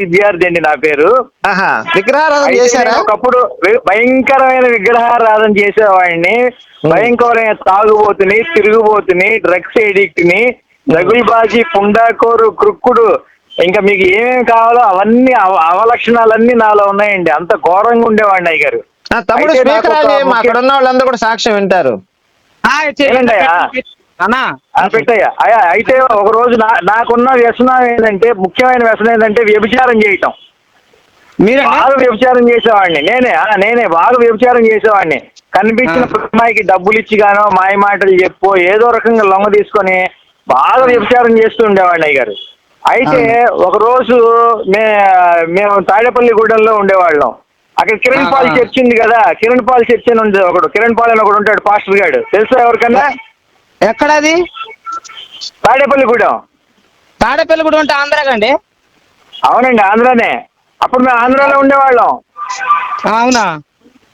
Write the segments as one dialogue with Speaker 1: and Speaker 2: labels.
Speaker 1: విద్యార్థి అండి నా పేరు.
Speaker 2: విగ్రహారాధన చేశారా?
Speaker 1: ఒకప్పుడు భయంకరమైన విగ్రహారాధన చేసేవాడిని. భయంకరమైన తాగుబోతుని, తిరుగుబోతుని, డ్రగ్స్ ఎడిక్ట్ ని, దగులుబాజీ, పుండాకోరు, కృక్కుడు, ఇంకా మీకు ఏమేమి కావాలో అవన్నీ అవలక్షణాలన్నీ నాలో ఉన్నాయండి. అంత ఘోరంగా ఉండేవాడిని అయ్య గారు.
Speaker 2: తమ్ముడు స్పీకర్ అక్కడ ఉన్న వాళ్ళందరూ కూడా సాక్ష్యం వింటారు.
Speaker 1: పెట్టయ్యా. అయితే ఒక రోజు నాకున్న వ్యసనం ఏంటంటే, ముఖ్యమైన వ్యసనం ఏంటంటే వ్యభిచారం చేయటం. బాగా వ్యభిచారం చేసేవాడిని. నేనే బాగా వ్యభిచారం చేసేవాడిని. కనిపించిన అమ్మాయికి డబ్బులు ఇచ్చి గానో, మాయ మాటలు చెప్పో, ఏదో రకంగా లొంగ తీసుకొని బాగా వ్యభిచారం చేస్తూ ఉండేవాడిని అయ్య గారు. అయితే ఒక రోజు మేము తాడేపల్లిగూడెంలో ఉండేవాళ్ళం. అక్కడ కిరణ్ పాల్ చర్చ్ ఉంది కదా, కిరణ్ పాల్ చర్చ్ అని ఉంది ఒకడు. కిరణ్ పాల్ అని ఒకడు ఉంటాడు, పాస్టర్ గాడు. తెలుసా ఎవరికన్నా?
Speaker 3: ఎక్కడది?
Speaker 1: తాడేపల్లిగూడెం.
Speaker 3: తాడేపల్లిగూడెం అంటే ఆంధ్రాకండి?
Speaker 1: అవునండి, ఆంధ్రానే. అప్పుడు మేము ఆంధ్రాలో ఉండేవాళ్ళం.
Speaker 3: అవునా?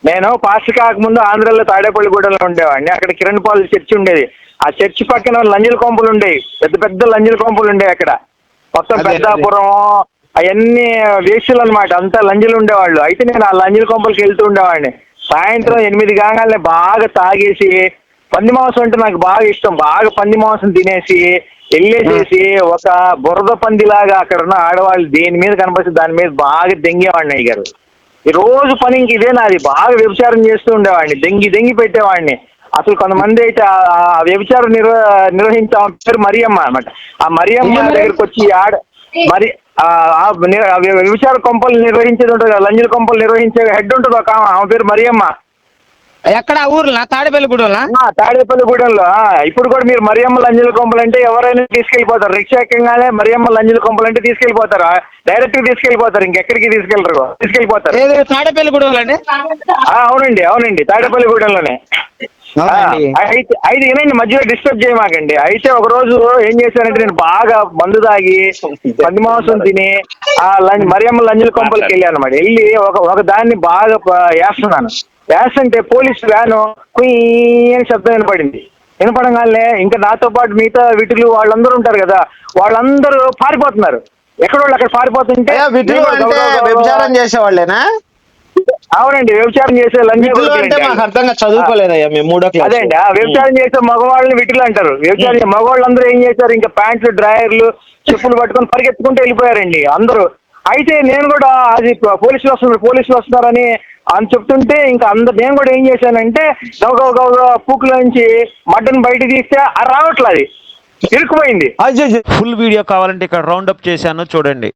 Speaker 1: నేను పాస్టర్ కాకముందు ఆంధ్రాలో తాడేపల్లిగూడెంలో ఉండేవాడిని. అక్కడ కిరణ్ పాల్ చర్చ్ ఉండేది. ఆ చర్చ్ పక్కన లంజల కొంపలు ఉండేవి, పెద్ద పెద్ద లంజల కొంపలు ఉండేవి అక్కడ. మొత్తం పెద్దాపురం అవన్నీ వేసులు అనమాట, అంతా లంజలు ఉండేవాళ్ళు. అయితే నేను ఆ లంజల కొంపలకి వెళ్తూ ఉండేవాడిని. సాయంత్రం 8 కాగానే బాగా తాగేసి, పంది మాంసం అంటే నాకు బాగా ఇష్టం, బాగా పంది మాంసం తినేసి వెళ్ళేసేసి ఒక బురద పందిలాగా అక్కడ ఉన్న ఆడవాళ్ళు దేని మీద కనపడితే దాని మీద బాగా దెంగేవాడిని అయ్య గారు. ఈ రోజు పని ఇంక ఇదే నాది. బాగా వ్యభిచారం చేస్తూ ఉండేవాడిని, దెంగి పెట్టేవాడిని. అసలు కొంతమంది అయితే ఆ వ్యభిచారం నిర్వహించే పేరు మరియమ్మ అనమాట. ఆ మరియమ్మ దగ్గరికి వచ్చి వ్యభిచార కొంపలు నిర్వహించేది ఉంటుంది కదా, లంజల కొంపలు నిర్వహించే హెడ్ ఉంటుంది ఒక ఆమె పేరు మరియమ్మ.
Speaker 3: ఎక్కడ ఊర్లో? తాడేపల్లిగూడెంలో.
Speaker 1: తాడేపల్లిగూడెంలో. ఇప్పుడు కూడా మీరు మరియమ్మ లంజల కొంపలు అంటే ఎవరైనా తీసుకెళ్ళిపోతారు. రిక్షా ఎక్కగానే మరియమ్మ లంజల కొంపలు అంటే తీసుకెళ్ళిపోతారు, డైరెక్ట్ గా తీసుకెళ్ళిపోతారు, ఇంకెక్కడికి తీసుకెళ్ళిపోతారు.
Speaker 3: తాడేపల్లిగూడెంలో అండి?
Speaker 1: అవునండి, తాడేపల్లిగూడెంలోనే. అయితే ఏనండి, మధ్యలో డిస్టర్బ్ చేయమాకండి. అయితే ఒక రోజు ఏం చేశానంటే, నేను బాగా మందు తాగి పంది మాంసం తిని ఆ మరియమ్మ లంజల కొంపలకి వెళ్ళాను అనమాట. వెళ్ళి ఒక దాన్ని బాగా వేస్తుంటే పోలీసు వ్యాను కుయ్యి అని శబ్దం వినపడంగానే ఇంకా నాతో పాటు మిగతా వీటిలు వాళ్ళందరూ ఉంటారు కదా, వాళ్ళందరూ పారిపోతున్నారు. ఎక్కడోళ్ళు అక్కడ పారిపోతుంటే
Speaker 2: వ్యభిచారం చేసేవాళ్ళేనా?
Speaker 1: అవునండి, వ్యభిచారం చేసే
Speaker 2: చదువుకోలేదయ్యా మేము.
Speaker 1: అదే అండి, వ్యభిచారం చేసే మగవాళ్ళని విటులు అంటారు. వ్యభిచారం మగవాళ్ళందరూ ఏం చేశారు, ఇంకా ప్యాంట్లు, డ్రాయర్లు, చెప్పులు పట్టుకొని పరిగెత్తుకుంటూ వెళ్ళిపోయారండి అందరూ. అయితే నేను కూడా అది పోలీసులు వస్తున్నారని అని చెప్తుంటే ఇంకా నేను కూడా ఏం చేశానంటే గౌగవ పూకులో నుంచి మటన్ బయట తీస్తే రావట్లేదు, అది ఇరుక్కుపోయింది.
Speaker 4: ఫుల్ వీడియో కావాలంటే ఇక్కడ రౌండ్ అప్ చేశాను చూడండి.